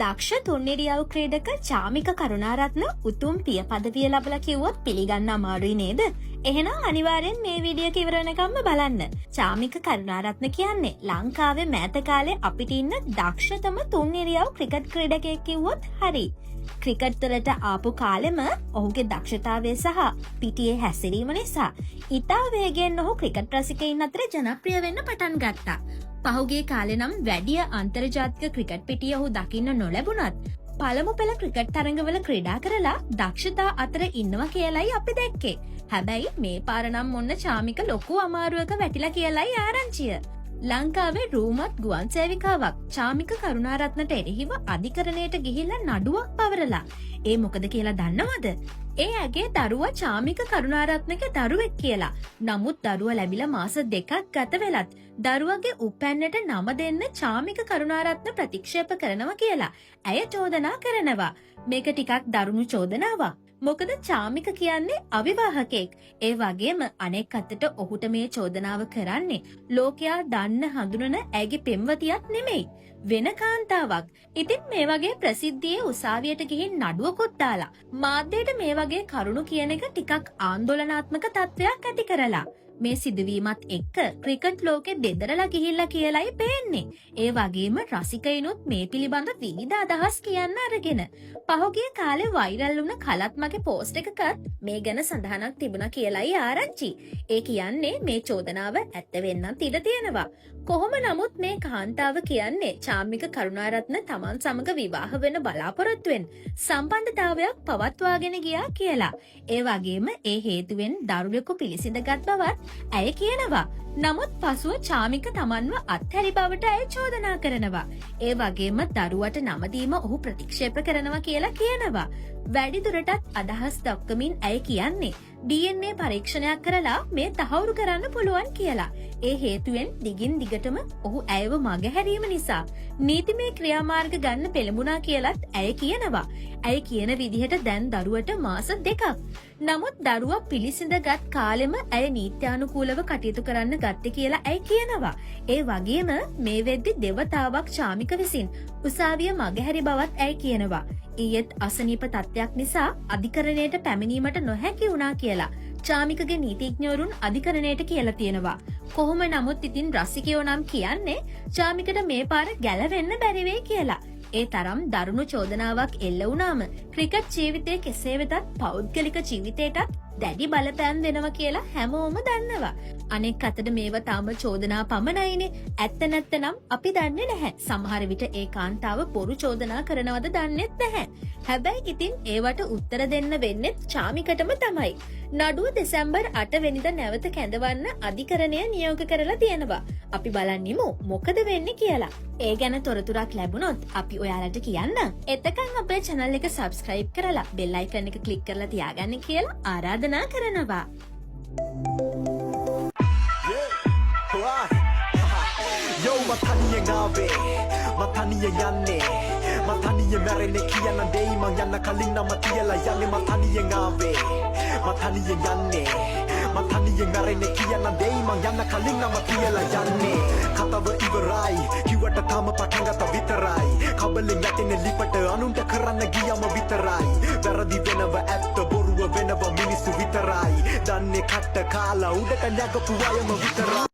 දක්ෂ තුන්නිරියව් ක්‍රීඩක චාමික කරුණාරත්න උතුම් පිය පදවිය ලබලා කිව්වොත් පිළිගන්න අමාරුයි නේද? එහෙනම් අනිවාර්යෙන් මේ වීඩියෝ එක ඉවර වෙනකම්ම බලන්න. චාමික කරුණාරත්න කියන්නේ ලංකාවේ මෑත කාලේ අපිට ඉන්න දක්ෂතම තුන්නිරියව් ක්‍රිකට් ක්‍රීඩකයෙක් කිව්වොත් හරි. ක්‍රිකට් වලට ආපු කාලෙම ඔහුගේ දක්ෂතාවය සහ පිටියේ හැසිරීම නිසා ඉතා වේගයෙන් ඔහු ක්‍රිකට් රසිකයින් අතර ජනප්‍රිය වෙන්න පටන් ගත්තා. පහුගිය කාලේ නම් වැඩි අන්තර්ජාතික ක්‍රිකට් පිටිය ඔහු දකින්න නොලැබුණත් පළමු පෙළ ක්‍රිකට් තරඟවල ක්‍රීඩා කරලා දක්ෂතා අතර ඉන්නවා කියලයි අපි දැක්කේ. හැබැයි මේ පාර නම් මොන්න චාමික ලොකු අමාරුවක වැටිලා කියලයි ආරංචිය. ලංකාවේ රූමත් ගුවන් සේවිකාවක් චාමික කරුණාරත්නට එරෙහිව අධිකරණයට ගිහිල්ලා නඩුවක් පවරලා. ඒ මොකද කියලා දන්නවද? ඒ ඇගේ දරුවා චාමික කරුණාරත්නගේ දරුවෙක් කියලා. නමුත් දරුවා ලැබිලා මාස 2ක් ගත වෙලත් දරුවගේ උපැන්නට නම දෙන්න චාමික කරුණාරත්න ප්‍රතික්ෂේප කරනවා කියලා ඇය චෝදනා කරනවා. මේක ටිකක් දරුණු චෝදනාවක්. මොකද චාමික කියන්නේ අවිවාහකෙක්. ඒ වගේම අනෙක් අතට ඔහුට මේ චෝදනාව කරන්නේ ලෝකයා දන්න හඳුනන ඇගේ පෙම්වතියක් නෙමෙයි. වෙන කාන්තාවක්. ඉතින් මේ වගේ ප්‍රසිද්ධියේ උසාවියට ගිහින් නඩුවකුත් දාලා මාධ්‍යයට මේ වගේ කරුණු කියන එක ටිකක් ආందోලනාත්මක තත්ත්වයක් ඇති කරලා. මේ සිදුවීමත් එක්ක ක්‍රිකට් ලෝකෙ දෙදරලා ගිහිල්ලා කියලයි පේන්නේ. ඒ වගේම රසිකයිනුත් මේ පිළිබඳ විවිධ අදහස් කියන්න අරගෙන. පහුගිය කාලේ වෛරල් වුණ කලත් මගේ පෝස්ට් එකකත් මේ ගැන සඳහනක් තිබුණා කියලයි ආරංචි. ඒ කියන්නේ මේ චෝදනාව ඇත්ත වෙන්නත් ඉඩ තියෙනවා. කොහොම නමුත් මේ කාන්තාව කියන්නේ චාමික කරුණාරත්න තමන් සමග විවාහ වෙන බලාපොරොත්තුවෙන් සම්බන්ධතාවයක් පවත්වාගෙන ගියා කියලා. ඒ වගේම ඒ හේතුවෙන් දරුවෙකු පිළිසිඳගත් බවත් ඇය කියනවා. නමුත් පසුව චාමික තමන්ව අත්හැරි බවට ඇය චෝදනා කරනවා. ඒ වගේම දරුවට නමදීම ඔහු ප්‍රතික්ෂේප කරනවා කියලා කියනවා. වැඩිදුරටත් අදහස් දක්වමින් ඇය කියන්නේ DNA පරීක්ෂණයක් කරලා මේ තහවුරු කරන්න පුළුවන් කියලා. ඒ හේතුවෙන් දිගින් දිගටම ඔහු ඇයව මගහැරීම නිසා නීතිමය ක්‍රියාමාර්ග ගන්න පෙළඹුණා කියලත් ඇය කියනවා. ඇය කියන විදිහට දැන් දරුවට මාස 2ක්. නමුත් දරුවා පිළිසිඳගත් කාලෙම ඇය නීත්‍යානුකූලව කටයුතු කරන්න ගත්තේ කියලා ඇය කියනවා. ඒ වගේම මේ වෙද්දි දෙවතාවක් චාමික විසින් උසාවිය මගහැරි බවත් ඇය කියනවා. ඊයේත් අසනීප තත්ත්වයක් නිසා අධිකරණයට පැමිණීමට නොහැකි වුණා කියලා චාමිකගේ නීතිඥවරුන් අධිකරණයට කියලා තියෙනවා. කොහොම නමුත් ඉතින් රසිකයෝ නම් කියන්නේ චාමිකට මේ පාර ගැලවෙන්න බැරි වෙයි කියලා. ඒ තරම් දරුණු චෝදනාවක් එල්ල වුණාම ක්‍රිකට් ජීවිතයේ කෙසේ වෙතත් පෞද්ගලික ජීවිතයටත් දැඩි බලපෑම් වෙනවා කියලා හැමෝම දන්නවා. අනෙක් අතට මේවා තාම චෝදනා පමණයිනේ. ඇත්ත නැත්නම් අපි දන්නේ නැහැ. සමහර විට ඒ කාන්තාව බොරු චෝදනා කරනවද දන්නේත් නැහැ. හැබැයි ඉතින් ඒවට උත්තර දෙන්න වෙන්නේ චාමිකටම තමයි. නඩුව දෙසැම්බර් 8 වෙනිදා නැවත කැඳවන්න අධිකරණය නියෝග කරලා තියෙනවා. අපි බලන්නෙමු මොකද වෙන්නේ කියලා. ඒ ගැන තොරතුරක් ලැබුණොත් අපි ඔයාලට කියන්න. එතකන් අපේ channel එක subscribe කරලා bell icon එක click කරලා තියාගන්න කියලා ආරාධනා කරනවා. Yo, mataniye ngabe, mataniye yanne, mataniye merene kiyana dei mang yanna kalina matiyala yanne mataniye ngabe, mataniye yanne, mataniye merene kiyana dei mang yanna kalina matiyala yanne. Katawa iwarai, kiwata tama patangata vitarai, kabaleng yatine lipata anunta karana giyama vitarai. Daradi venawa atta boruwa venawa minisu vitarai, danne katta kala udaka nyaga puwayama vitarai.